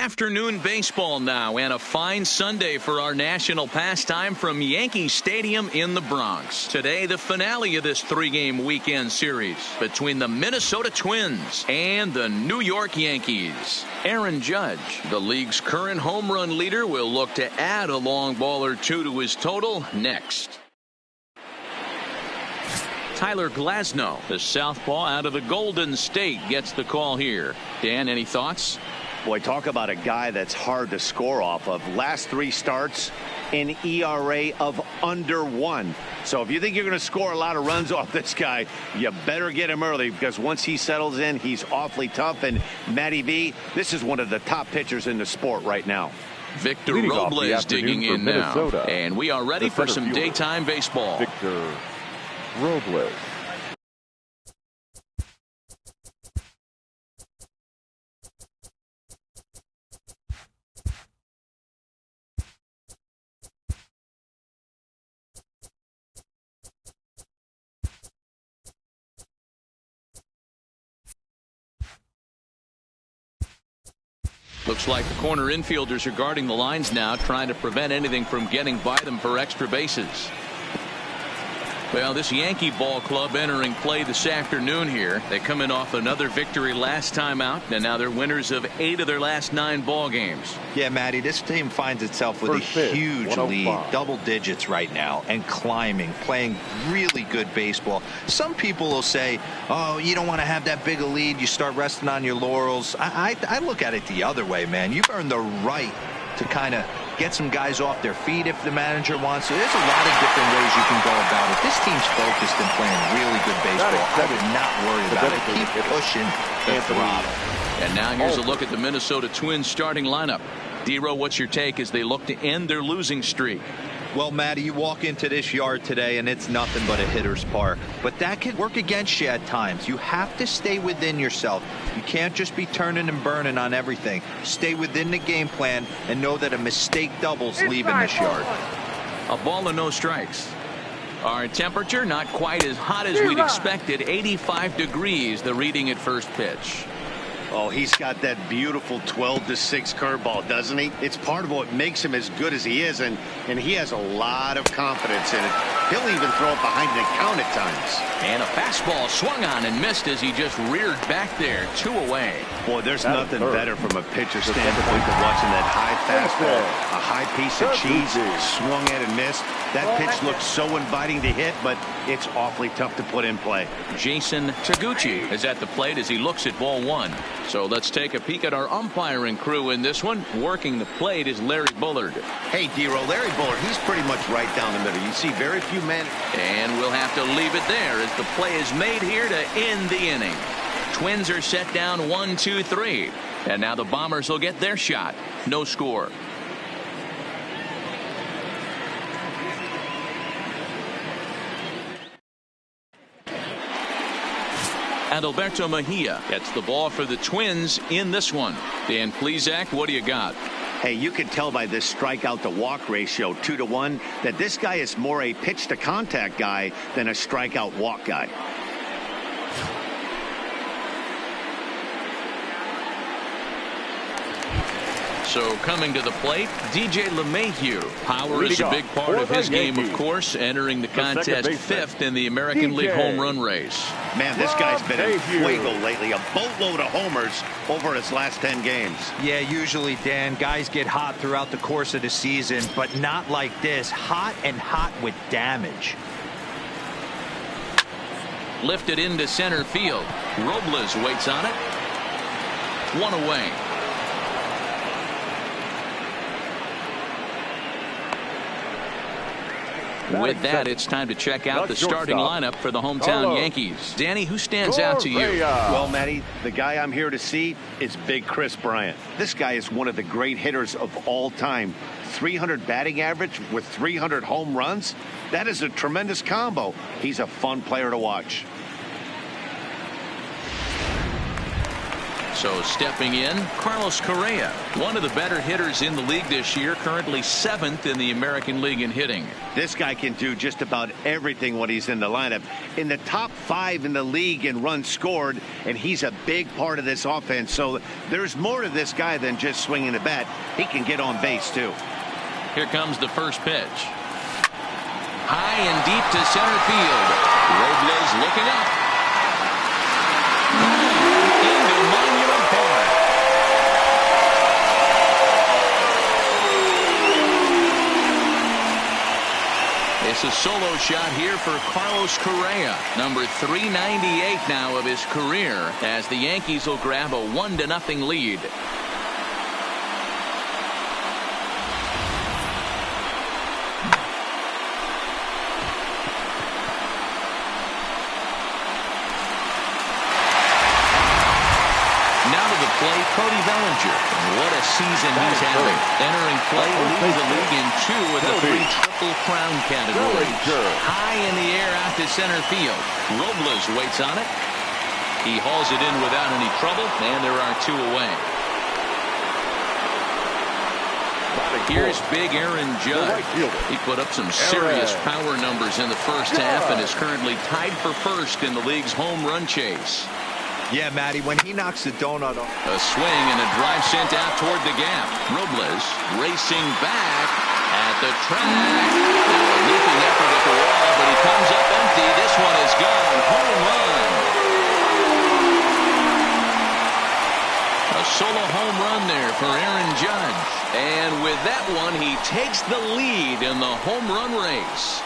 Afternoon baseball now, and a fine Sunday for our national pastime from Yankee Stadium in the Bronx. Today, the finale of this three-game weekend series between the Minnesota Twins and the New York Yankees. Aaron Judge, the league's current home run leader, will look to add a long ball or two to his total next. Tyler Glasnow, the southpaw out of the Golden State, gets the call here. Dan, any thoughts? Boy, talk about a guy that's hard to score off of. Last three starts, an ERA of under 1. So if you think you're going to score a lot of runs off this guy, you better get him early, because once he settles in, he's awfully tough. And Matty V, this is one of the top pitchers in the sport right now. Victor Robles digging in now. And we are ready for some daytime baseball. Victor Robles. Looks like the corner infielders are guarding the lines now, trying to prevent anything from getting by them for extra bases. Well, this Yankee ball club entering play this afternoon here. They come in off another victory last time out, and now they're winners of 8 of their last 9 ball games. Yeah, Matty, this team finds itself with a huge lead, double digits right now, and climbing, playing really good baseball. Some people will say, oh, you don't want to have that big a lead, you start resting on your laurels. I look at it the other way, man. You've earned the right to kind of get some guys off their feet if the manager wants to. There's a lot of different ways you can go about it. This team's focused and playing really good baseball. I would not worry about it. Keep pushing the throttle. And now here's a look at the Minnesota Twins starting lineup. D-Row, what's your take as they look to end their losing streak? Well, Matty, you walk into this yard today and it's nothing but a hitter's park. But that can work against you at times. You have to stay within yourself. You can't just be turning and burning on everything. Stay within the game plan and know that a mistake doubles leaving this yard. A ball and no strikes. Our temperature not quite as hot as we'd expected. 85 degrees, the reading at first pitch. Oh, he's got that beautiful 12-6 curveball, doesn't he? It's part of what makes him as good as he is, and he has a lot of confidence in it. He'll even throw it behind the count at times. And a fastball swung on and missed as he just reared back there. 2 away. Boy, there's nothing better from a pitcher standpoint than watching that high fastball, a high piece of cheese, swung at and missed. That pitch looks so inviting to hit, but it's awfully tough to put in play. Jason Taguchi is at the plate as he looks at ball 1. So let's take a peek at our umpiring crew in this one. Working the plate is Larry Bullard. Hey, D-Row, Larry Bullard, he's pretty much right down the middle. You see very few men. And we'll have to leave it there as the play is made here to end the inning. Twins are set down 1-2-3. And now the Bombers will get their shot. No score. Adalberto Mejia gets the ball for the Twins in this one. Dan Plesac, what do you got? Hey, you can tell by this strikeout to walk ratio 2-to-1 that this guy is more a pitch to contact guy than a strikeout walk guy. So coming to the plate, DJ LeMahieu. Power is a big part of his game, of course, entering the contest 5th in the American League home run race. Man, this guy's been in fuego lately. A boatload of homers over his last 10 games. Yeah, usually, Dan, guys get hot throughout the course of the season, but not like this. Hot and hot with damage. Lifted into center field. Robles waits on it. 1 away. With that, it's time to check out the starting lineup for the hometown Yankees. Danny, who stands out to you? Well, Matty, the guy I'm here to see is Big Chris Bryant. This guy is one of the great hitters of all time. 300 batting average with 300 home runs. That is a tremendous combo. He's a fun player to watch. So stepping in, Carlos Correa, one of the better hitters in the league this year, currently 7th in the American League in hitting. This guy can do just about everything when he's in the lineup. In the top 5 in the league in runs scored, and he's a big part of this offense. So there's more to this guy than just swinging the bat. He can get on base, too. Here comes the first pitch. High and deep to center field. Robles looking up. Into Monument Park. It's a solo shot here for Carlos Correa, number 398 now of his career, as the Yankees will grab a 1-0 lead. Cody Bellinger. What a season he's having. Entering play leads the league in 2 of the 3 Triple Crown categories. High in the air out to center field. Robles waits on it. He hauls it in without any trouble, and there are 2 away. Here's big Aaron Judge. He put up some serious power numbers in the first half and is currently tied for first in the league's home run chase. Yeah, Matty, when he knocks the donut off. A swing and a drive sent out toward the gap. Robles racing back at the track. A leaping effort at the wall, but he comes up empty. This one is gone. Home run. A solo home run there for Aaron Judge. And with that one, he takes the lead in the home run race.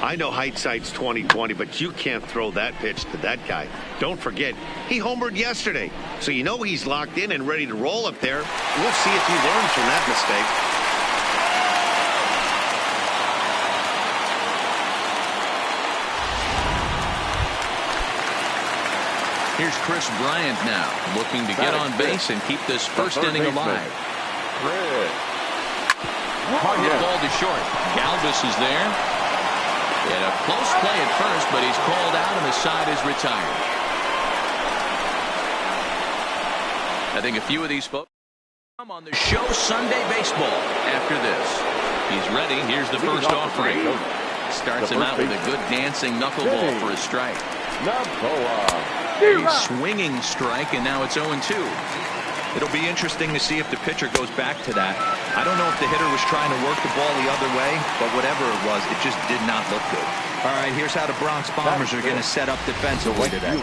I know hindsight's 20/20, but you can't throw that pitch to that guy. Don't forget, he homered yesterday, so you know he's locked in and ready to roll up there. We'll see if he learns from that mistake. Here's Chris Bryant now, looking to get on base and keep this first inning alive. Hard hit ball to short. Galvis is there. And a close play at first, but he's called out and the side is retired. I think a few of these folks come on the show Sunday Baseball after this. He's ready. Here's the first offering. Starts him out with a good dancing knuckleball for a strike. A swinging strike, and now it's 0-2. It'll be interesting to see if the pitcher goes back to that. I don't know if the hitter was trying to work the ball the other way, but whatever it was, it just did not look good. All right, here's how the Bronx Bombers are going to set up defensively today.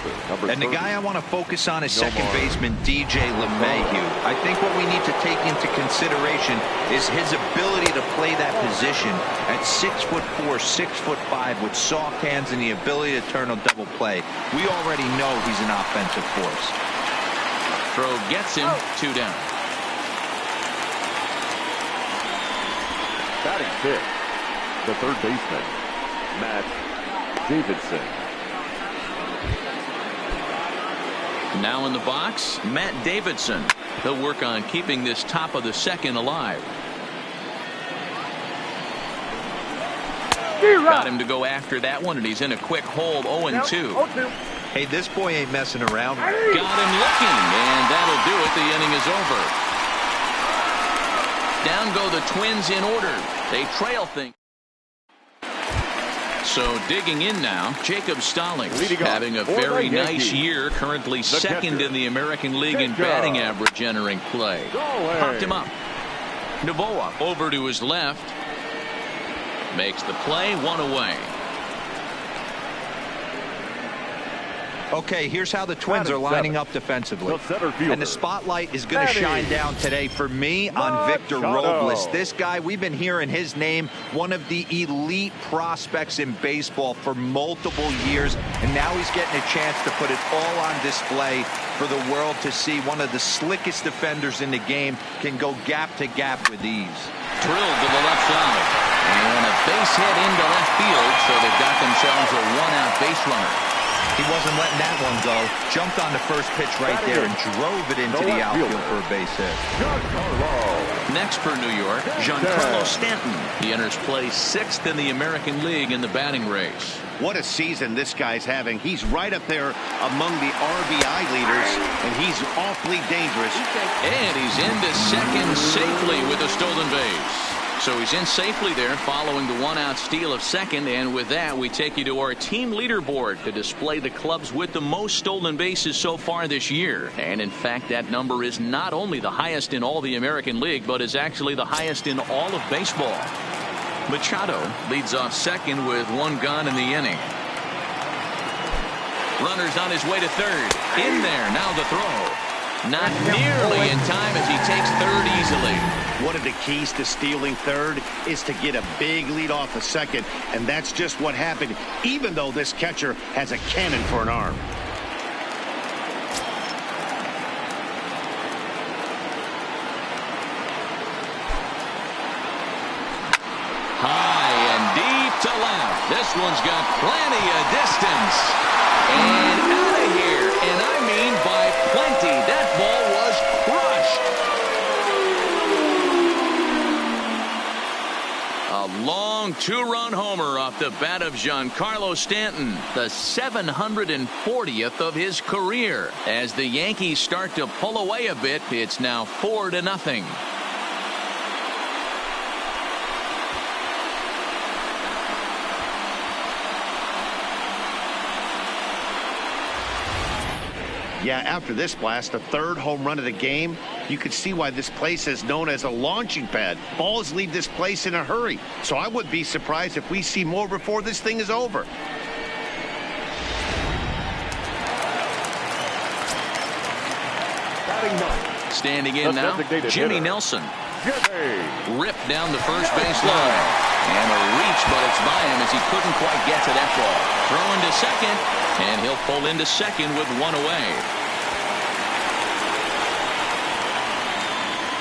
And the guy I want to focus on is second baseman DJ LeMahieu. I think what we need to take into consideration is his ability to play that position at 6'4", 6'5", with soft hands and the ability to turn a double play. We already know he's an offensive force. Throw gets him, 2 down. Batting fifth, the third baseman, Matt Davidson. Now in the box, Matt Davidson. He'll work on keeping this top of the second alive. Got him to go after that one, and he's in a quick hole, 0-2. Hey, this boy ain't messing around. Got him looking, and that'll do it. The inning is over. Down go the Twins in order. They trail things. So digging in now, Jacob Stallings having a very nice year, currently second in the American League in batting average entering play. Popped him up. Novoa over to his left. Makes the play, 1 away. Okay, here's how the Twins are lining up defensively. And the spotlight is going to shine down today for me on Victor Robles. This guy, we've been hearing his name, one of the elite prospects in baseball for multiple years. And now he's getting a chance to put it all on display for the world to see. One of the slickest defenders in the game can go gap to gap with ease. Drilled to the left side. And a base hit into left field, so they've got themselves a 1-out base runner. He wasn't letting that one go. Jumped on the first pitch right there and drove it into the outfield for a base hit. Next for New York, Giancarlo Stanton. He enters play 6th in the American League in the batting race. What a season this guy's having. He's right up there among the RBI leaders, and he's awfully dangerous. And he's into second safely with a stolen base. So he's in safely there following the one-out steal of second. And with that, we take you to our team leaderboard to display the clubs with the most stolen bases so far this year. And in fact, that number is not only the highest in all the American League, but is actually the highest in all of baseball. Machado leads off second with 1 gun in the inning. Runner's on his way to third. In there, now the throw. Not nearly in time as he takes third easily. One of the keys to stealing third is to get a big lead off of second, and that's just what happened, even though this catcher has a cannon for an arm. High and deep to left. This one's got plenty of distance. And out of here. And I mean by plenty. That ball was crushed. A long 2-run homer off the bat of Giancarlo Stanton, the 740th of his career. As the Yankees start to pull away a bit, it's now 4-0. Yeah, after this blast, the 3rd home run of the game, you could see why this place is known as a launching pad. Balls leave this place in a hurry. So I wouldn't be surprised if we see more before this thing is over. Standing in now, Jimmy Nelson. Ripped down the first base line. And a reach, but it's by him as he couldn't quite get to that ball. Throwing to second, and he'll pull into second with 1 away.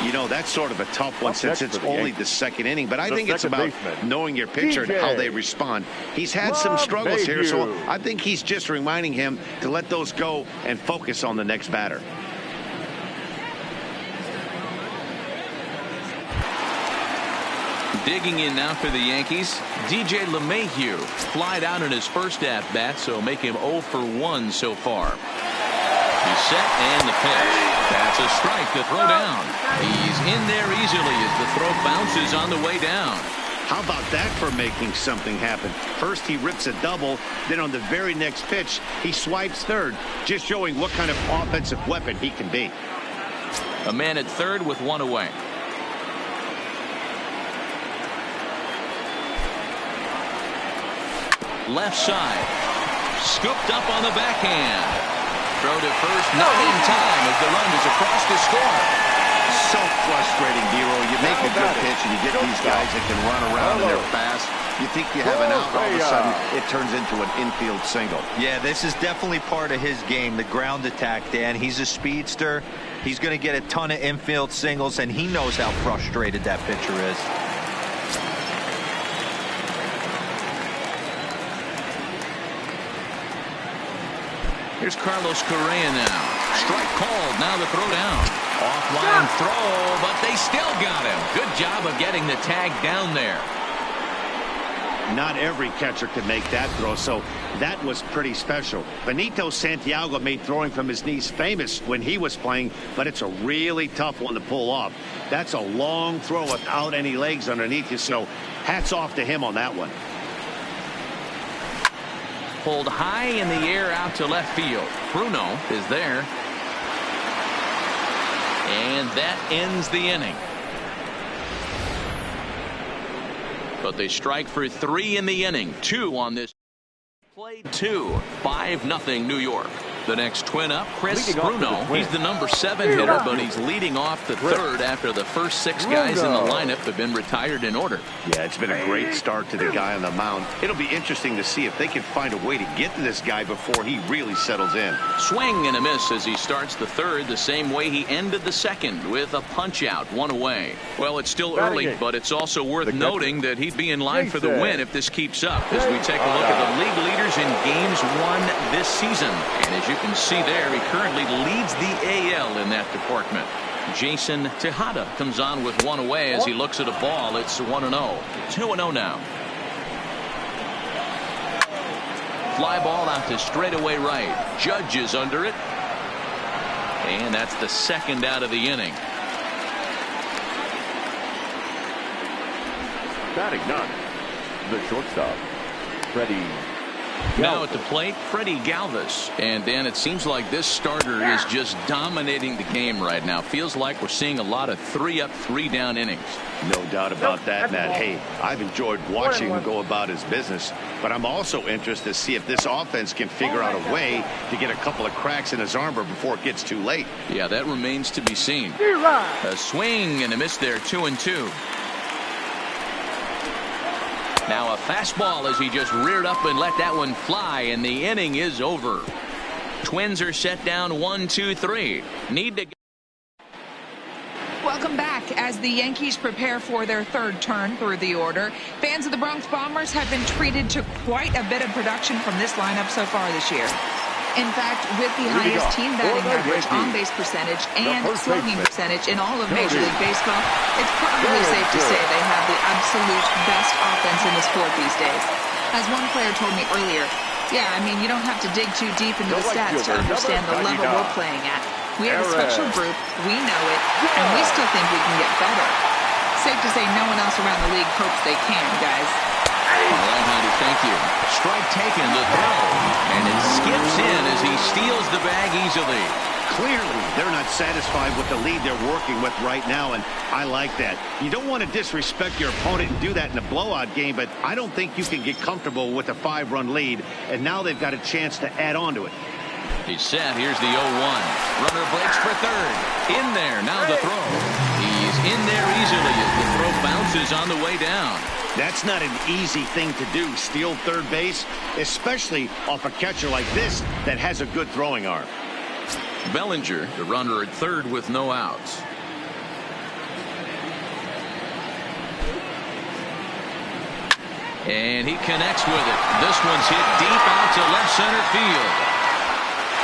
You know, that's sort of a tough one since it's only the 2nd inning. But I think it's about knowing your pitcher and how they respond. He's had some struggles here, so I think he's just reminding him to let those go and focus on the next batter. Digging in now for the Yankees, DJ LeMahieu flied out in his first at-bat, so make him 0 for 1 so far. He's set and the pitch. That's a strike to throw down. He's in there easily as the throw bounces on the way down. How about that for making something happen? First he rips a double, then on the very next pitch he swipes third, just showing what kind of offensive weapon he can be. A man at third with 1 away. Left side. Scooped up on the backhand. Throw to first, not in time as the run is across to score. So frustrating, Hero. You make a good pitch and you get these guys that can run around and they're fast. You think you have an out, all of a sudden it turns into an infield single. Yeah, this is definitely part of his game, the ground attack, Dan. He's a speedster. He's going to get a ton of infield singles, and he knows how frustrated that pitcher is. Here's Carlos Correa now. Strike called. Now the throw down. Offline throw, but they still got him. Good job of getting the tag down there. Not every catcher can make that throw, so that was pretty special. Benito Santiago made throwing from his knees famous when he was playing, but it's a really tough one to pull off. That's a long throw without any legs underneath you, so hats off to him on that one. Pulled high in the air out to left field. Bruno is there. And that ends the inning. But they strike for 3 in the inning. 2 on this. Played 2. 5-0 New York. The next twin up, Chris Bruno. He's the number 7 hitter, but he's leading off the third after the first 6 guys in the lineup have been retired in order. Yeah, it's been a great start to the guy on the mound. It'll be interesting to see if they can find a way to get to this guy before he really settles in. Swing and a miss as he starts the third the same way he ended the second, with a punch out, 1 away. Well, it's still early, but it's also worth noting that he'd be in line for the win if this keeps up, as we take a look at the league leaders in games won this season. And as you can see there, he currently leads the AL in that department. Jason Tejada comes on with 1 away as he looks at a ball. It's 1-0. 2-0 now. Fly ball out to straightaway right. Judge is under it. And that's the second out of the inning. Batting 9, the shortstop, Freddie. Now at the plate, Freddie Galvis. And Dan, it seems like this starter is just dominating the game right now. Feels like we're seeing a lot of 3-up, 3-down innings. No doubt about that, Matt. Hey, I've enjoyed watching him go about his business, but I'm also interested to see if this offense can figure out a way to get a couple of cracks in his armor before it gets too late. Yeah, that remains to be seen. A swing and a miss there, 2-2. Now a fastball as he just reared up and let that one fly, and the inning is over. Twins are set down 1-2-3. Need to. Welcome back as the Yankees prepare for their third turn through the order. Fans of the Bronx Bombers have been treated to quite a bit of production from this lineup so far this year. In fact, with the highest team batting average, on-base percentage, and slugging percentage in all of Major League Baseball, it's probably safe to say they have the absolute best offense in the sport these days. As one player told me earlier, yeah, I mean, you don't have to dig too deep into the stats to understand the level we're playing at. We have a special group, we know it, and we still think we can get better. Safe to say no one else around the league hopes they can, guys. All right, Heidi, thank you. Strike taken, the throw. And it skips in as he steals the bag easily. Clearly, they're not satisfied with the lead they're working with right now, and I like that. You don't want to disrespect your opponent and do that in a blowout game, but I don't think you can get comfortable with a 5-run lead, and now they've got a chance to add on to it. He's set. Here's the 0-1. Runner breaks for third. In there. Now the throw. He's in there easily as the throw bounces on the way down. That's not an easy thing to do, steal third base, especially off a catcher like this that has a good throwing arm. Bellinger, the runner at third with no outs. And he connects with it. This one's hit deep out to left center field.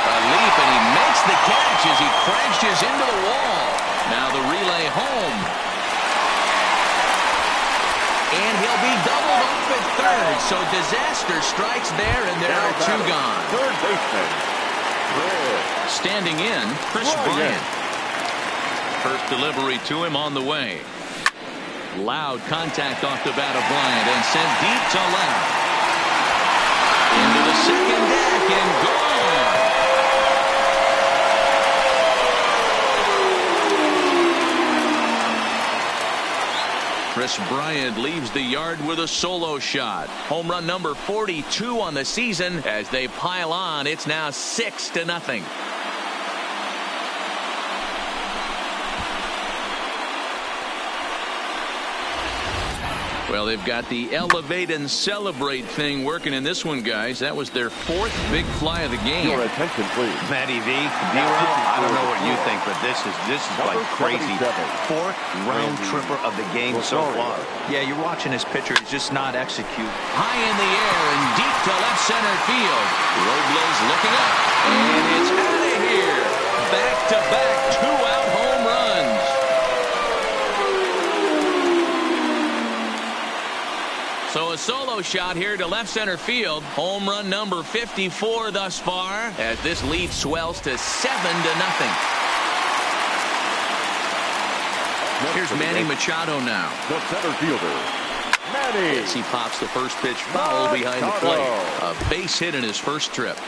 A leap, and he makes the catch as he crashes into the wall. Now the relay home. And he'll be doubled off at third. So disaster strikes there, and there are 2 gone. Third baseman, standing in, Chris Bryant. First delivery to him on the way. Loud contact off the bat of Bryant and sent deep to left. Into the second deck and gone. Chris Bryant leaves the yard with a solo shot. Home run number 42 on the season. As they pile on, it's now 6-0. Well, they've got the elevate and celebrate thing working in this one, guys. That was their 4th big fly of the game. Your attention, please. Matty V, I don't know what you think, but this is like crazy. 4th round tripper of the game so far. Yeah, you're watching this pitcher. He's just not execute. High in the air and deep to left center field. Robles looking up. And it's out of here. Back-to-back 2-out home runs. So a solo shot here to left center field. Home run number 54 thus far, as this lead swells to 7-0. Here's Manny Machado now. The center fielder, Manny. As he pops the first pitch foul behind the plate. A base hit in his first trip.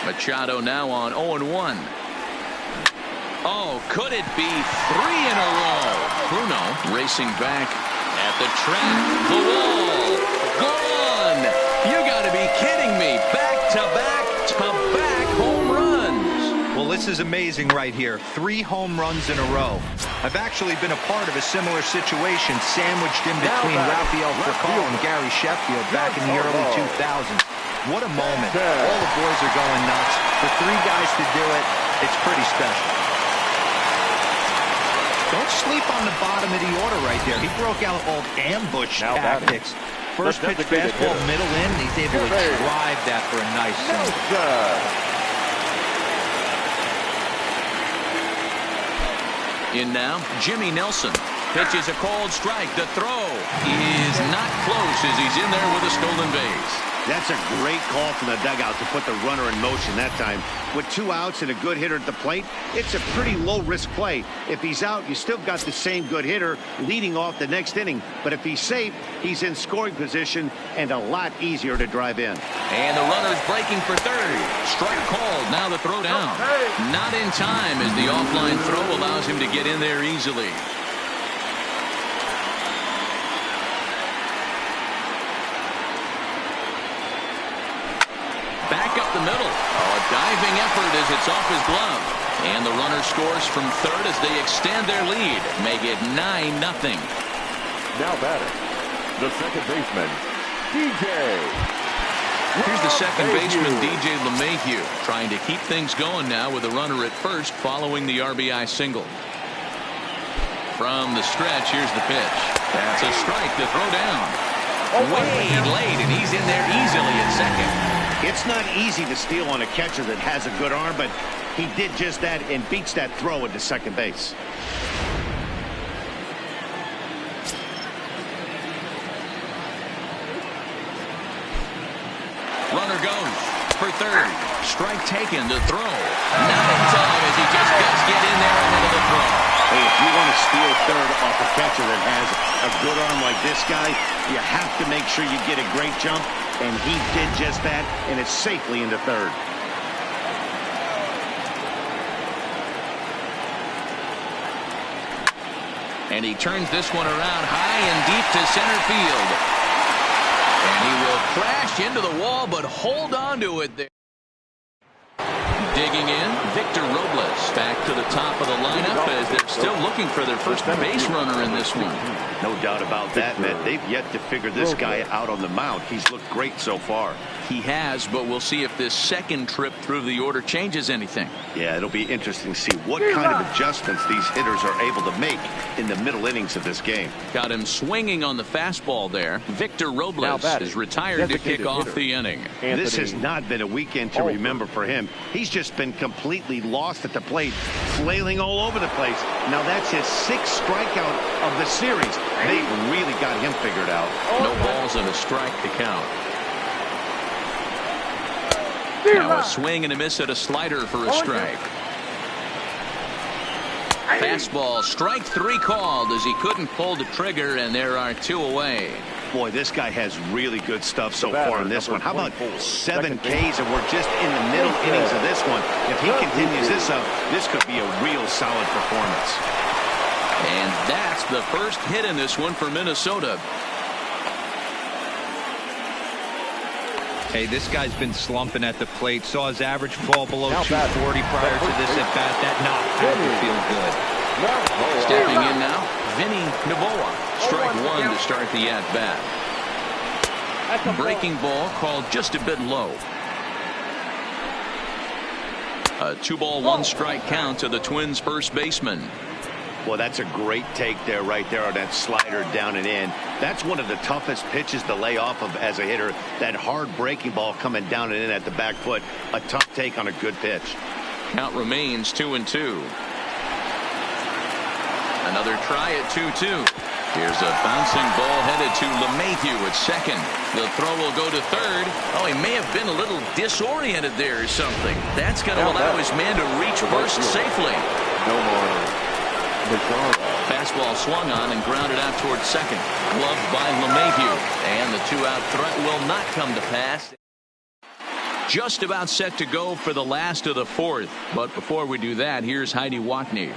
Machado now on 0-1. Oh, could it be 3 in a row? Bruno racing back at the track. The wall. back-to-back home runs. Well, this is amazing right here. 3 home runs in a row. I've actually been a part of a similar situation sandwiched in between Rafael Furcal and Gary Sheffield back in the early 2000s. What a moment. All the boys are going nuts. For 3 guys to do it, it's pretty special. Don't sleep on the bottom of the order right there. He broke out old ambush tactics. First pitch fastball, middle in, and he's able to drive that for a nice single. In now, Jimmy Nelson. Pitches a cold strike. The throw is not close as he's in there with a stolen base. That's a great call from the dugout to put the runner in motion that time. With 2 outs and a good hitter at the plate, it's a pretty low-risk play. If he's out, you still got the same good hitter leading off the next inning. But if he's safe, he's in scoring position and a lot easier to drive in. And the runner's breaking for third. Strike called. Now the throw down. Not in time as the offline throw allows him to get in there easily. Back up the middle. A diving effort as it's off his glove. And the runner scores from third as they extend their lead. Make it 9-0. Now batting, the second baseman, DJ. Here's the second baseman, DJ LeMahieu, trying to keep things going now with a runner at first following the RBI single. From the stretch, here's the pitch. That's a strike to throw down. Way late, and he's in there easily at second. It's not easy to steal on a catcher that has a good arm, but he did just that and beats that throw into second base. Runner goes for third. Strike taken to throw. Not in time as he just does get in there ahead of the throw. Hey, if you want to steal third off a catcher that has a good arm like this guy, you have to make sure you get a great jump, and he did just that, and it's safely into third. And he turns this one around high and deep to center field. And he will crash into the wall, but hold on to it there. Digging in, Victor Robles back to the top of the lineup as they're still looking for their first base runner in this one. No doubt about that, man. They've yet to figure this guy out on the mound. He's looked great so far. He has, but we'll see if this second trip through the order changes anything. Yeah, it'll be interesting to see what kind of adjustments these hitters are able to make in the middle innings of this game. Got him swinging on the fastball there. Victor Robles is retired to kick off the inning. This has not been a weekend to remember for him. He's just been completely lost at the plate, flailing all over the place. Now that's his 6th strikeout of the series. They've really got him figured out. No balls and a strike to count. Now a swing and a miss at a slider for a strike. Fastball, strike 3 called as he couldn't pull the trigger, and there are 2 away. Boy, this guy has really good stuff so far in this one. How about 7 Ks, and we're just in the middle innings of this one. If he continues this up, this could be a real solid performance. And that's the first hit in this one for Minnesota. Hey, this guy's been slumping at the plate. Saw his average fall below 240 prior to this at bat. That knocked him to feel good. Stepping in now, Vinny Novoa. Strike 1 to start the at-bat. Breaking ball called just a bit low. A 2-ball, 1-strike count to the Twins' first baseman. Well, that's a great take there, right there on that slider down and in. That's one of the toughest pitches to lay off of as a hitter. That hard breaking ball coming down and in at the back foot. A tough take on a good pitch. Count remains 2-2. Another try at 2-2. Here's a bouncing ball headed to LeMahieu at second. The throw will go to third. Oh, he may have been a little disoriented there or something. That's going to allow his man to reach first safely. No more. Fastball swung on and grounded out towards second. Gloved by LeMahieu. And the 2-out threat will not come to pass. Just about set to go for the last of the 4th. But before we do that, here's Heidi Watney.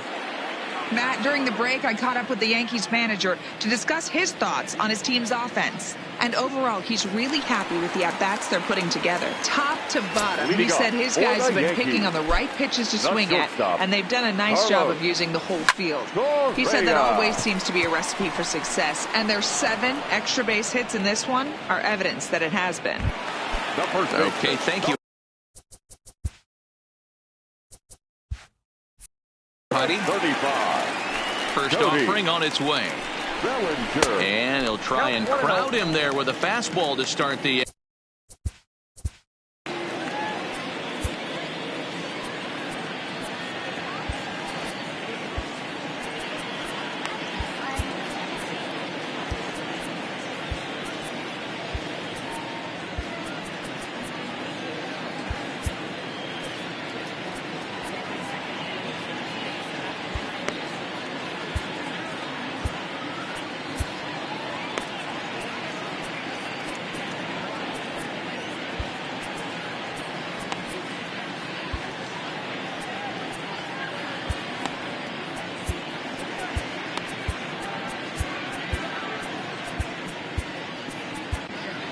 Matt, during the break, I caught up with the Yankees manager to discuss his thoughts on his team's offense. And overall, he's really happy with the at-bats they're putting together. Top to bottom, he said his guys have been picking on the right pitches to swing at, and they've done a nice job of using the whole field. He said that always seems to be a recipe for success, and their 7 extra base hits in this one are evidence that it has been. Okay, thank you. Buddy. 35. First offering on its way. And he'll try and crowd him there with a fastball to start the.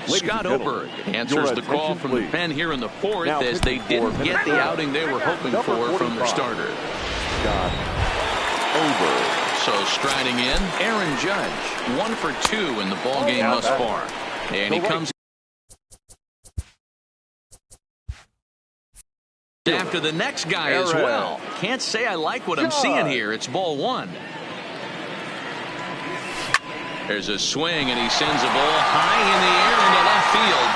Scott Oberg answers the call from the pen here in the 4th as they didn't get the outing they were hoping for from their starter. Scott Oberg. So striding in, Aaron Judge, 1 for 2 in the ball game thus far. And he comes after the next guy as well. Can't say I like what I'm seeing here. It's ball 1. There's a swing, and he sends a ball high in the air into left field.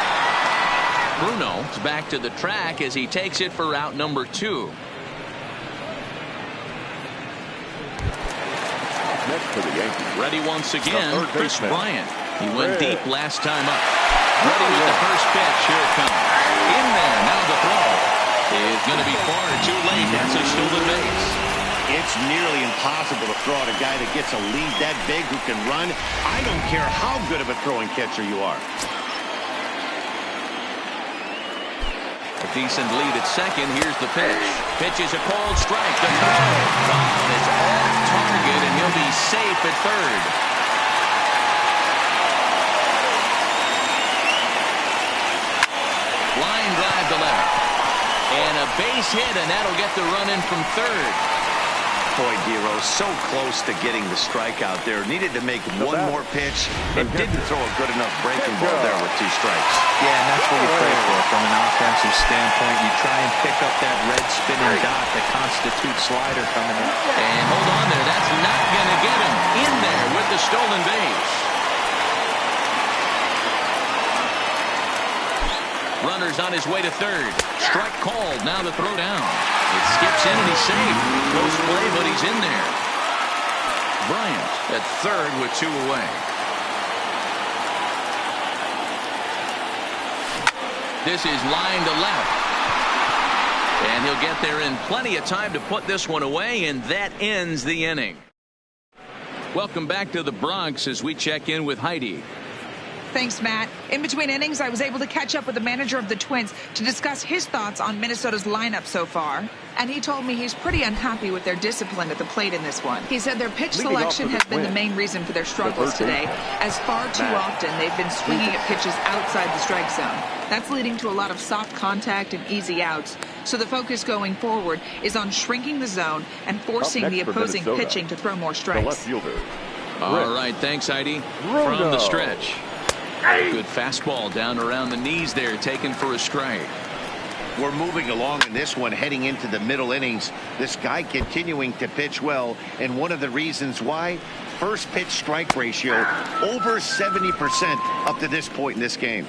Bruno's back to the track as he takes it for route number 2. Next for the Yankees. Ready once again, Chris Bryant. He went deep last time up. Ready with the first pitch. Here it comes. In there. Now the throw is going to be far too late. That's a stolen base. It's nearly impossible to throw at a guy that gets a lead that big who can run. I don't care how good of a throwing catcher you are. A decent lead at second. Here's the pitch. Pitch is a cold strike. The throw. It's off target, and he'll be safe at third. Line drive to left. And a base hit, and that'll get the run in from third. Boy, Dero, so close to getting the strikeout there. Needed to make one more pitch and didn't throw a good enough breaking ball there with 2 strikes. Yeah, and that's what you pray for from an offensive standpoint. You try and pick up that red spinning dot that constitutes slider coming in. And hold on there. That's not going to get him in there with the stolen base. Runner's on his way to third. Strike called. Now the throw down. It skips in and he's safe. Close play, but he's in there. Bryant at third with 2 away. This is line to left. And he'll get there in plenty of time to put this one away, and that ends the inning. Welcome back to the Bronx as we check in with Heidi. Thanks, Matt. In between innings, I was able to catch up with the manager of the Twins to discuss his thoughts on Minnesota's lineup so far. And he told me he's pretty unhappy with their discipline at the plate in this one. He said their pitch selection has been the main reason for their struggles today, as far too often they've been swinging at pitches outside the strike zone. That's leading to a lot of soft contact and easy outs. So the focus going forward is on shrinking the zone and forcing the opposing pitching to throw more strikes. All right, thanks, Heidi. From the stretch. Good fastball down around the knees there, taken for a strike. We're moving along in this one, heading into the middle innings. This guy continuing to pitch well, and one of the reasons why, first pitch strike ratio over 70% up to this point in this game.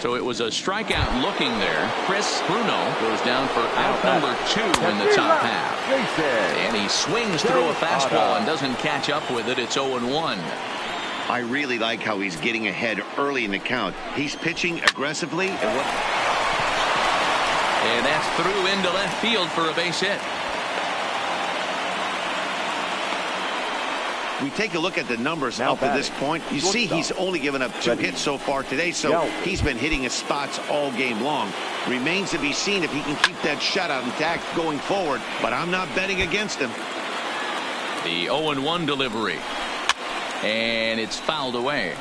So it was a strikeout looking there. Chris Bruno goes down for out number 2 in the top half. And he swings through a fastball and doesn't catch up with it. It's 0-1. I really like how he's getting ahead early in the count. He's pitching aggressively. And that's through into left field for a base hit. We take a look at the numbers up to this point. You see he's only given up 2 hits so far today, so he's been hitting his spots all game long. Remains to be seen if he can keep that shutout intact going forward, but I'm not betting against him. The 0-1 delivery. And it's fouled away.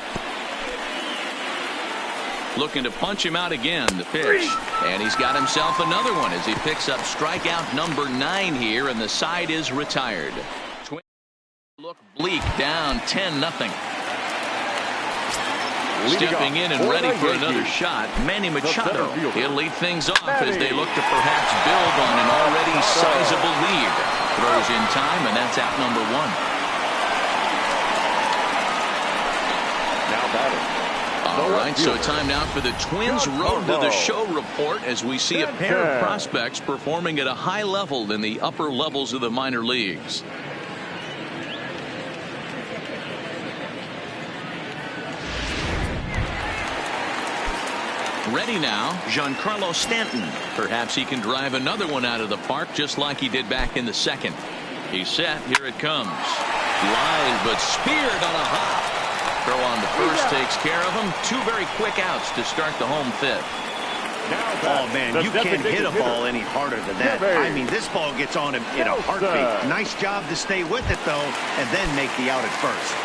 Looking to punch him out again. The pitch. And he's got himself another one as he picks up strikeout number 9 here, and the side is retired. Twins look bleak, down 10-0. Stepping in and ready for another shot, Manny Machado. He'll lead things off as they look to perhaps build on an already sizable lead. Throws in time, and that's out number 1. Now batting. All right, so time now for the Twins Road to the Show report as we see a pair of prospects performing at a high level in the upper levels of the minor leagues. Ready now, Giancarlo Stanton. Perhaps he can drive another one out of the park just like he did back in the second. He's set. Here it comes. Live but speared on a hop. Throw on to first takes care of him. 2 very quick outs to start the home 5th. Oh, man, you can't hit a ball any harder than that. I mean, this ball gets on him in a heartbeat. Nice job to stay with it, though, and then make the out at first.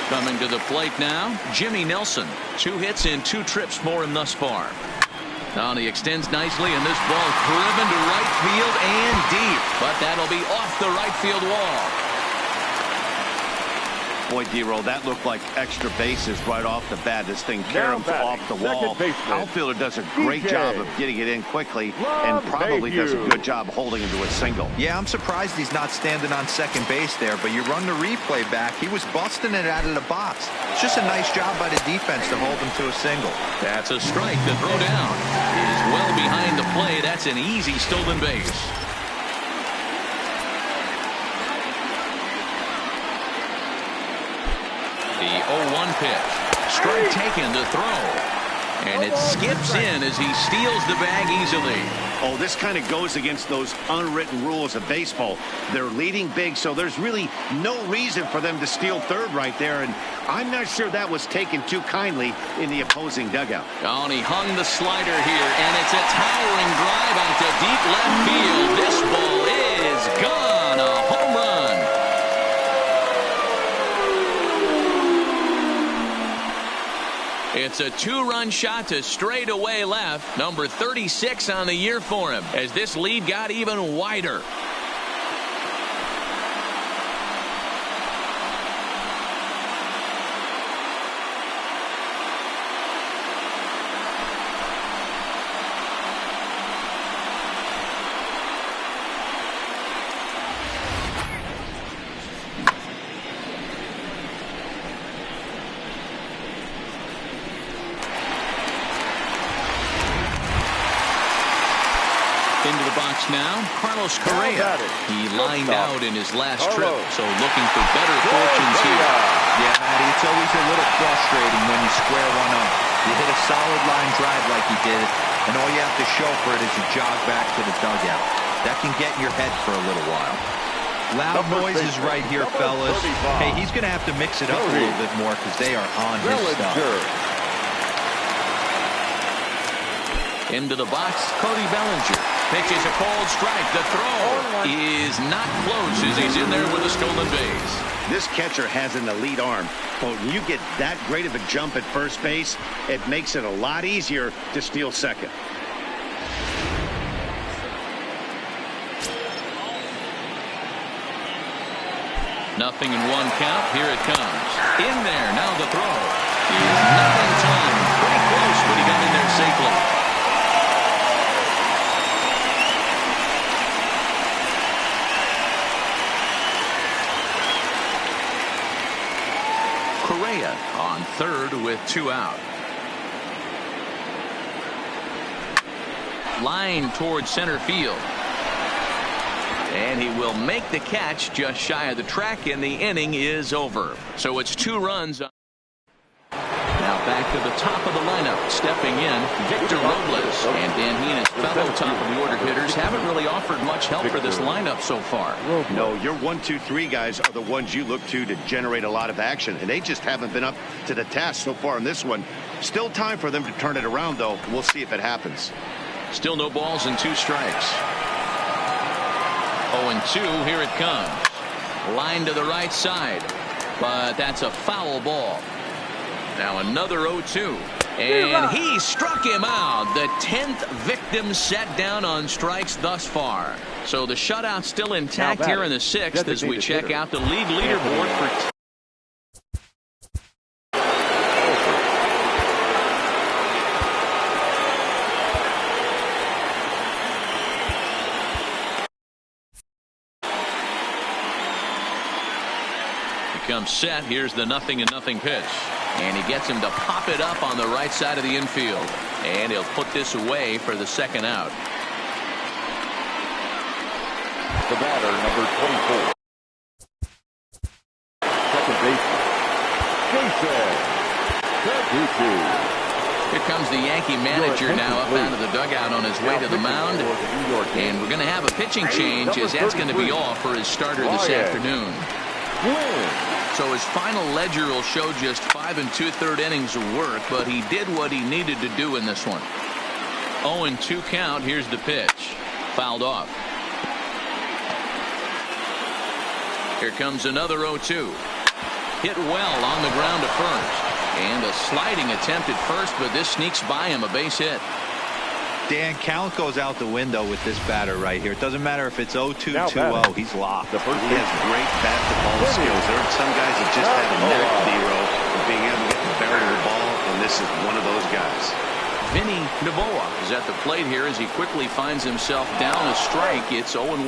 Coming to the plate now, Jimmy Nelson. 2 hits in 2 trips for him thus far. Now he extends nicely, and this ball driven to right field and deep. But that'll be off the right field wall. Boy, D-Roll, that looked like extra bases right off the bat. This thing caroms off the wall. Outfielder does a great job of getting it in quickly and probably does a good job holding him to a single. Yeah, I'm surprised he's not standing on second base there, but you run the replay back. He was busting it out of the box. It's just a nice job by the defense to hold him to a single. That's a strike to throw down. He's well behind the play. That's an easy stolen base. The 0-1 pitch. Strike taken to throw. And it skips in as he steals the bag easily. Oh, this kind of goes against those unwritten rules of baseball. They're leading big, so there's really no reason for them to steal third right there. And I'm not sure that was taken too kindly in the opposing dugout. Oh, and he hung the slider here, and it's a towering drive out to deep left field. This ball is gone. A home run. It's a 2-run shot to straightaway left. Number 36 on the year for him as this lead got even wider. Into the box now, Carlos Correa. He lined out in his last trip, so looking for better fortunes here. Yeah, Matty, it's always a little frustrating when you square one up. You hit a solid line drive like he did, and all you have to show for it is a jog back to the dugout. That can get in your head for a little while. Loud noises right here, fellas. Hey, he's going to have to mix it up a little bit more because they are on his stuff. Into the box, Cody Bellinger. Pitches a cold strike. The throw is not close as he's in there with a stolen base. This catcher has an elite arm. But when you get that great of a jump at first base, it makes it a lot easier to steal second. Nothing in 1 count. Here it comes. In there. Now the throw. He's not in time. Pretty close, but he got in there safely. Correa on third with 2 out. Line towards center field. And he will make the catch just shy of the track, and the inning is over. So it's 2 runs. Now back to the top of the lineup. Stepping in, Victor Robles. And Dan he and his fellow top of the order hitters haven't really offered much help for this lineup so far. No, your 1, 2, 3 guys are the ones you look to generate a lot of action, and they just haven't been up to the task so far in this one. Still time for them to turn it around, though. We'll see if it happens. Still no balls and 2 strikes. 0-2, here it comes. Line to the right side, but that's a foul ball. Now another 0-2. And he struck him out. The 10th victim set down on strikes thus far. So the shutout still intact here in the 6th as we check out the league leaderboard for. Comes set. Here's the 0-0 pitch. And he gets him to pop it up on the right side of the infield. And he'll put this away for the second out. The batter, number 24. Second baseman, Jason. Here comes the Yankee manager now up out of the dugout on his way to the mound. And we're going to have a pitching change as that's going to be off for his starter this afternoon. So his final ledger will show just 5 2/3 innings of work, but he did what he needed to do in this one. 0-2 count. Here's the pitch. Fouled off. Here comes another 0-2. Hit well on the ground to first. And a sliding attempt at first, but this sneaks by him, a base hit. Dan, count goes out the window with this batter right here. It doesn't matter if it's 0-2, 2-0. He's locked. He has great basketball skills. There are some guys that just have a knack, Nero, of being able to get the barrel of the ball, and this is one of those guys. Vinny Naboa is at the plate here as he quickly finds himself down a strike. It's 0-1,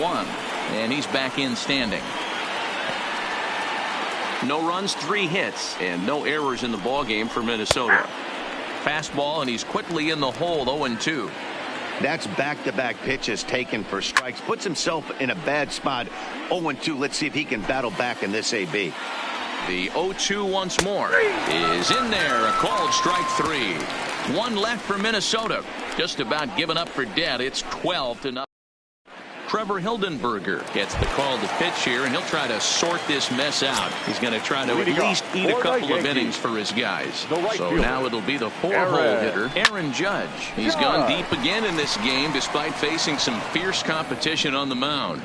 and he's back in standing. No runs, 3 hits, and no errors in the ballgame for Minnesota. Fastball, and he's quickly in the hole, 0-2. That's back-to-back pitches taken for strikes. Puts himself in a bad spot. 0-2. Let's see if he can battle back in this AB. The 0-2 once more is in there. A called strike 3. 1 left for Minnesota. Just about given up for dead. It's 12-0. Trevor Hildenberger gets the call to pitch here, and he'll try to sort this mess out. He's going to try to at least eat a couple of innings for his guys. So now it'll be the 4-hole hitter, Aaron Judge. He's gone deep again in this game despite facing some fierce competition on the mound.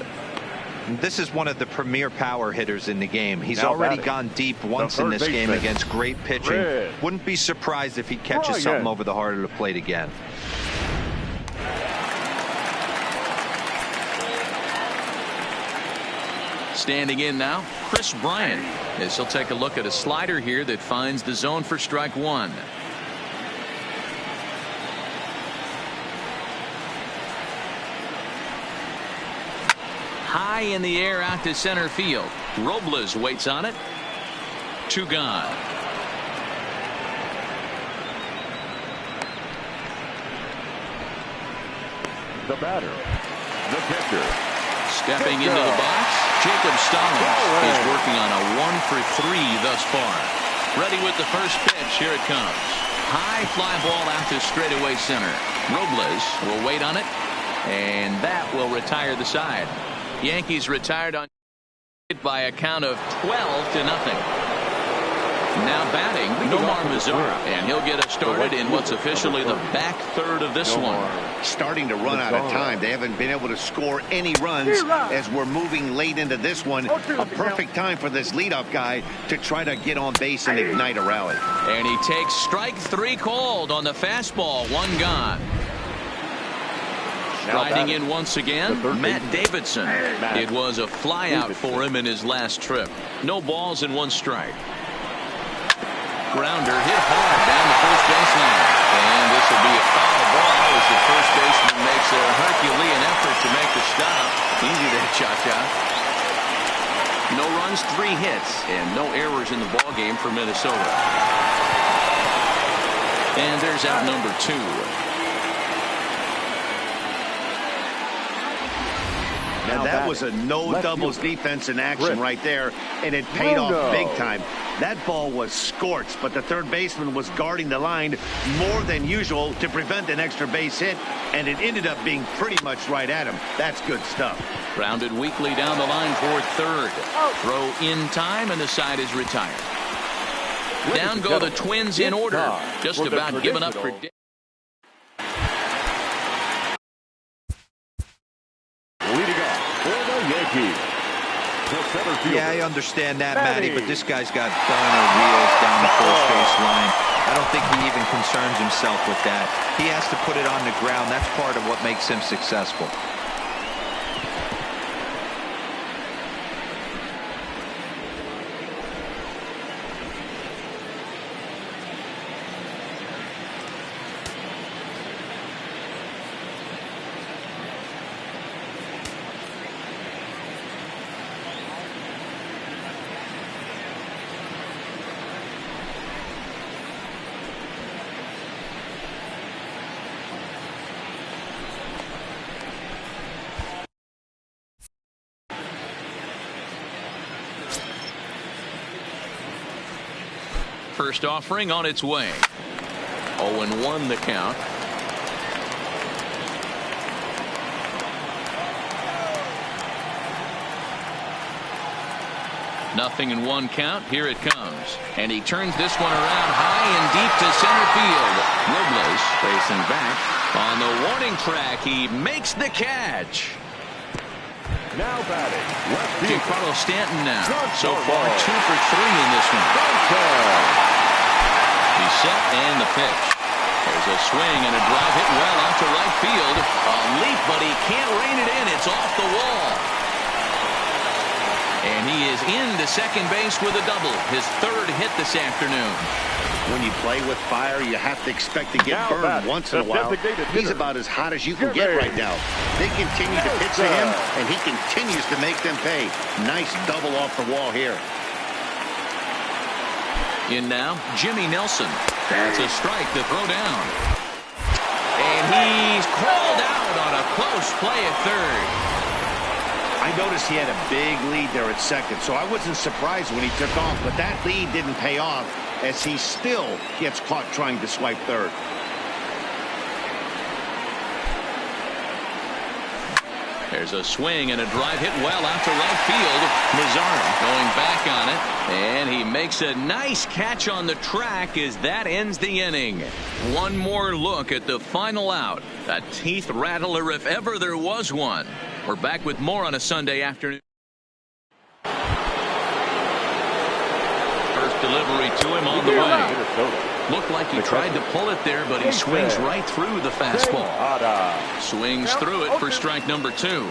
This is one of the premier power hitters in the game. He's already gone deep once in this game against great pitching. Wouldn't be surprised if he catches something over the heart of the plate again. Standing in now, Chris Bryant, as he'll take a look at a slider here that finds the zone for strike 1. High in the air out to center field. Robles waits on it. 2 gone. The batter, the pitcher. Stepping into the box, Jacob Stallings. He's working on a 1-for-3 thus far. Ready with the first pitch. Here it comes. High fly ball out to straightaway center. Robles will wait on it, and that will retire the side. Yankees retired on by a count of 12-0. Now batting, Nomar Mazara, and he'll get us started in what's officially the back third of this one. Starting to run out of time. They haven't been able to score any runs as we're moving late into this one. A perfect time for this leadoff guy to try to get on base and ignite a rally. And he takes strike 3 called on the fastball. 1 gone. Riding in once again, Matt Davidson. It was a flyout for him in his last trip. No balls and 1 strike. Grounder hit hard down the first baseline. And this will be a foul ball as the first baseman makes a Herculean effort to make the stop. Easy there, Cha-Cha. No runs, 3 hits, and no errors in the ballgame for Minnesota. And there's out number 2. Now that was a no doubles defense in action right there, and it paid off big time. That ball was scorched, but the third baseman was guarding the line more than usual to prevent an extra base hit, and it ended up being pretty much right at him. That's good stuff. Grounded weakly down the line toward third. Throw in time, and the side is retired. Down go the Twins in order. Just about given up for dead. Leading off for the Yankees, the center fielder. Yeah, I understand that, Matty, but this guy's got burner wheels down the first base line. I don't think he even concerns himself with that. He has to put it on the ground. That's part of what makes him successful. First offering on its way. 0-1 the count. Nothing in one count. Here it comes. And he turns this one around high and deep to center field. Robles facing back. On the warning track, he makes the catch. Now batting, left field. Carlos Stanton now. So far, 2 for 3 in this one. He's set and the pitch. There's a swing and a drive hit well out to right field. A leap, but he can't rein it in. It's off the wall. And he is into second base with a double. His 3rd hit this afternoon. When you play with fire, you have to expect to get burned once in a while. He's about as hot as you can get right now. They continue to pitch to him, and he continues to make them pay. Nice double off the wall here. In now, Jimmy Nelson. That's a strike to throw down. And he's called out on a close play at third. I noticed he had a big lead there at second, so I wasn't surprised when he took off, but that lead didn't pay off as he still gets caught trying to swipe third. There's a swing and a drive hit well out to right field. Mazara going back on it, and he makes a nice catch on the track as that ends the inning. One more look at the final out. A teeth rattler if ever there was one. We're back with more on a Sunday afternoon. First delivery to him on the way. Looked like he tried to pull it there, but he swings right through the fastball. Swings through it for strike number 2.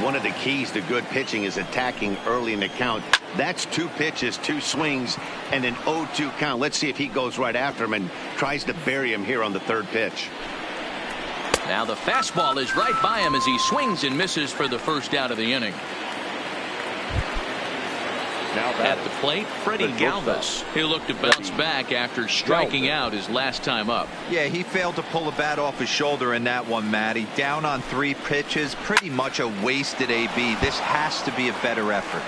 One of the keys to good pitching is attacking early in the count. That's 2 pitches, 2 swings, and an 0-2 count. Let's see if he goes right after him and tries to bury him here on the 3rd pitch. Now the fastball is right by him as he swings and misses for the first out of the inning. At the plate, Freddie Galvis. He looked to bounce back after striking out his last time up. Yeah, he failed to pull the bat off his shoulder in that one, Matty. Down on 3 pitches, pretty much a wasted AB. This has to be a better effort.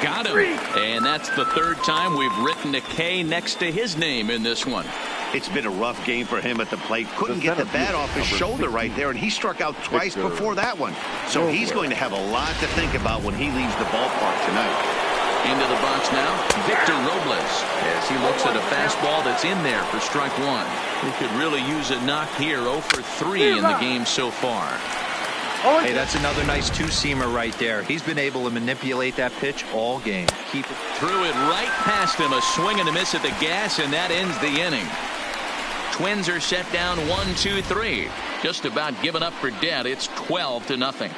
Got him. And that's the 3rd time we've written a K next to his name in this one. It's been a rough game for him at the plate. Couldn't get the bat off his shoulder right there, and he struck out twice before that one. So he's going to have a lot to think about when he leaves the ballpark tonight. Into the box now, Victor Robles, as he looks at a fastball that's in there for strike 1. He could really use a knock here. 0 for 3 in the game so far. Hey, that's another nice 2-seamer right there. He's been able to manipulate that pitch all game. Keep it. Threw it right past him. A swing and a miss at the gas, and that ends the inning. Twins are set down 1-2-3. Just about given up for dead. It's 12-0.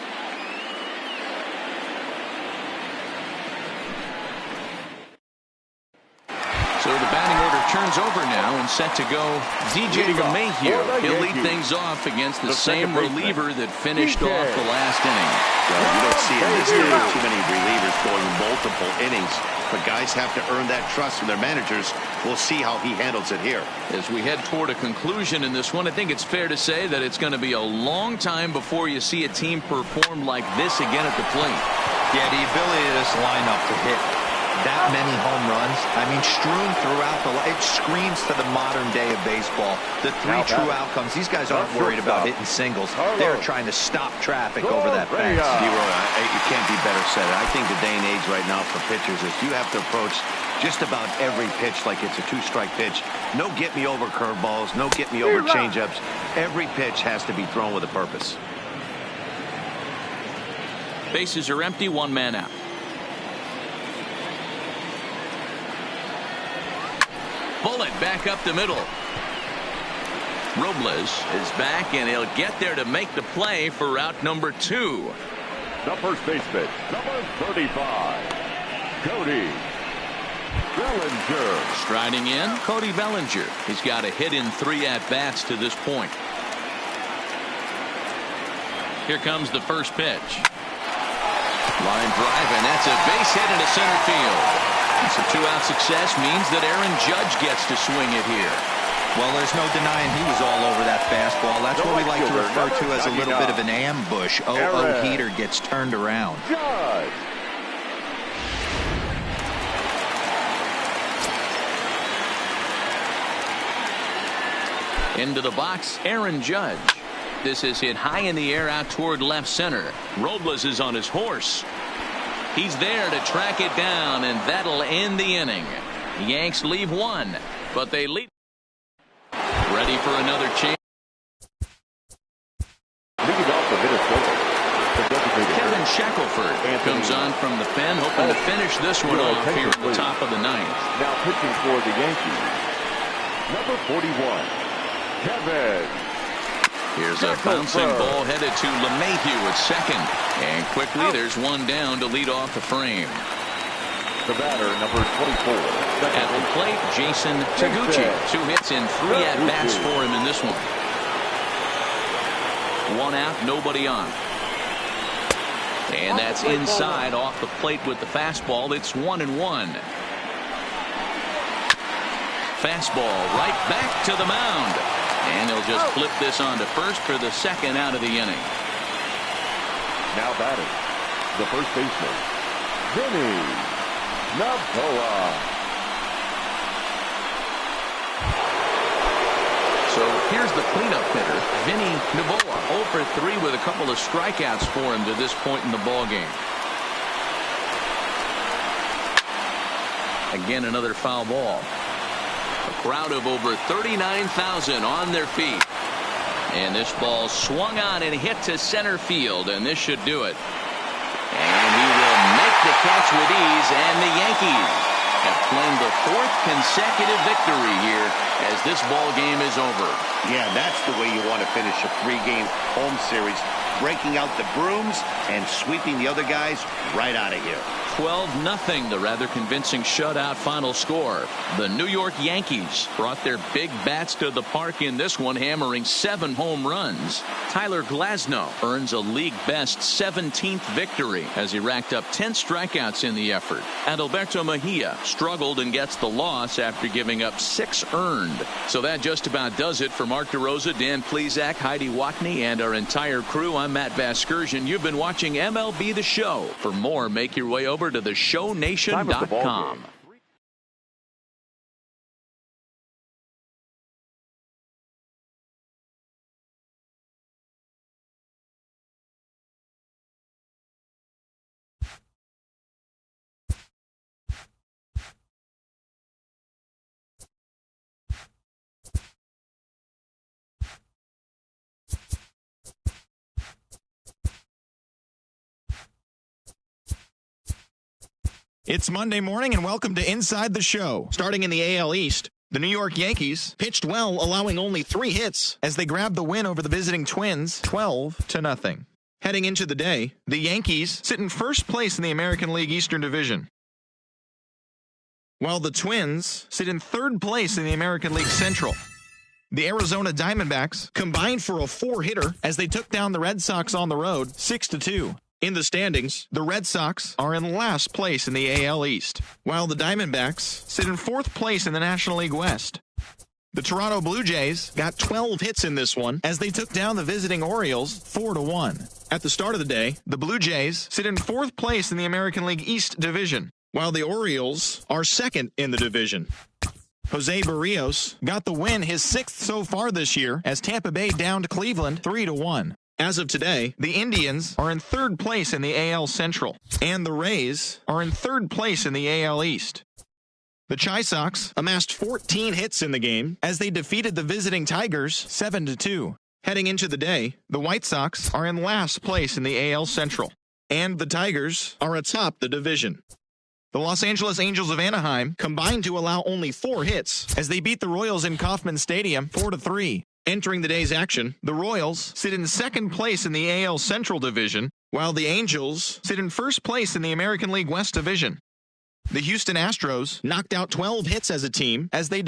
So the batting order turns over now and set to go DJ LeMahieu. He'll lead things off against the same reliever that finished off the last inning. Well, you don't see in this game too many relievers going multiple innings, but guys have to earn that trust from their managers. We'll see how he handles it here. As we head toward a conclusion in this one, I think it's fair to say that it's going to be a long time before you see a team perform like this again at the plate. Yeah, the ability of this lineup to hit that many home runs, I mean, strewn throughout it screams to the modern day of baseball. The 3 true outcomes. These guys aren't worried about hitting singles. They're trying to stop traffic over that fence. You can't be better said. I think the day and age right now for pitchers is you have to approach just about every pitch like it's a 2-strike pitch. No get-me-over curveballs, no get-me-over changeups. Every pitch has to be thrown with a purpose. Bases are empty, one man out. Bullet back up the middle. Robles is back, and he'll get there to make the play for route number 2. The first baseman, number 35, Cody Bellinger. Striding in, Cody Bellinger. He's got a hit in 3 at-bats to this point. Here comes the first pitch. Line drive, and that's a base hit into center field. So 2-out success means that Aaron Judge gets to swing it here. Well, there's no denying he was all over that fastball. That's what we like to refer to as a little bit of an ambush. Oh, heater gets turned around. Judge. Into the box, Aaron Judge. This is hit high in the air out toward left center. Robles is on his horse. He's there to track it down, and that'll end the inning. The Yanks leave 1, but they lead. Ready for another chance. Leading off for Minnesota, Kevin Shackelford comes on from the pen, hoping to finish this one off here at the top of the 9th. Now pitching for the Yankees, number 41, Kevin. Here's a bouncing ball headed to LeMahieu at second. And quickly there's one down to lead off the frame. The batter, number 24. At the plate, Jason Taguchi. 2 hits in 3 at-bats for him in this one. 1 out, nobody on. And that's inside off the plate with the fastball. It's 1-1. Fastball right back to the mound. And they'll just flip this on to first for the 2nd out of the inning. Now batting, the first baseman, Vinny Novoa. So here's the cleanup hitter, Vinny Novoa, 0 for 3 with a couple of strikeouts for him to this point in the ballgame. Again, another foul ball. A crowd of over 39,000 on their feet. And this ball swung on and hit to center field, and this should do it. And he will make the catch with ease, and the Yankees have claimed the 4th consecutive victory here as this ball game is over. Yeah, that's the way you want to finish a 3-game home series, breaking out the brooms and sweeping the other guys right out of here. 12-0, the rather convincing shutout final score. The New York Yankees brought their big bats to the park in this one, hammering 7 home runs. Tyler Glasnow earns a league-best 17th victory as he racked up 10 strikeouts in the effort. And Alberto Mejia struggled and gets the loss after giving up 6 earned. So that just about does it for Mark DeRosa, Dan Plesac, Heidi Watney, and our entire crew. I'm Matt Vasgersian. You've been watching MLB The Show. For more, make your way over to theshownation.com. It's Monday morning, and welcome to Inside the Show. Starting in the AL East, the New York Yankees pitched well, allowing only 3 hits as they grabbed the win over the visiting Twins, 12-0. Heading into the day, the Yankees sit in first place in the American League Eastern Division, while the Twins sit in 3rd place in the American League Central. The Arizona Diamondbacks combined for a 4-hitter as they took down the Red Sox on the road, 6-2. In the standings, the Red Sox are in last place in the AL East, while the Diamondbacks sit in 4th place in the National League West. The Toronto Blue Jays got 12 hits in this one as they took down the visiting Orioles 4-1. At the start of the day, the Blue Jays sit in 4th place in the American League East Division, while the Orioles are 2nd in the division. Jose Barrios got the win, his 6th so far this year, as Tampa Bay downed Cleveland 3-1. As of today, the Indians are in 3rd place in the AL Central, and the Rays are in 3rd place in the AL East. The Chi Sox amassed 14 hits in the game as they defeated the visiting Tigers 7-2. Heading into the day, the White Sox are in last place in the AL Central. and the Tigers are atop the division. The Los Angeles Angels of Anaheim combined to allow only 4 hits as they beat the Royals in Kauffman Stadium 4-3. Entering the day's action, the Royals sit in second place in the AL Central Division, while the Angels sit in first place in the American League West Division. The Houston Astros knocked out 12 hits as a team as they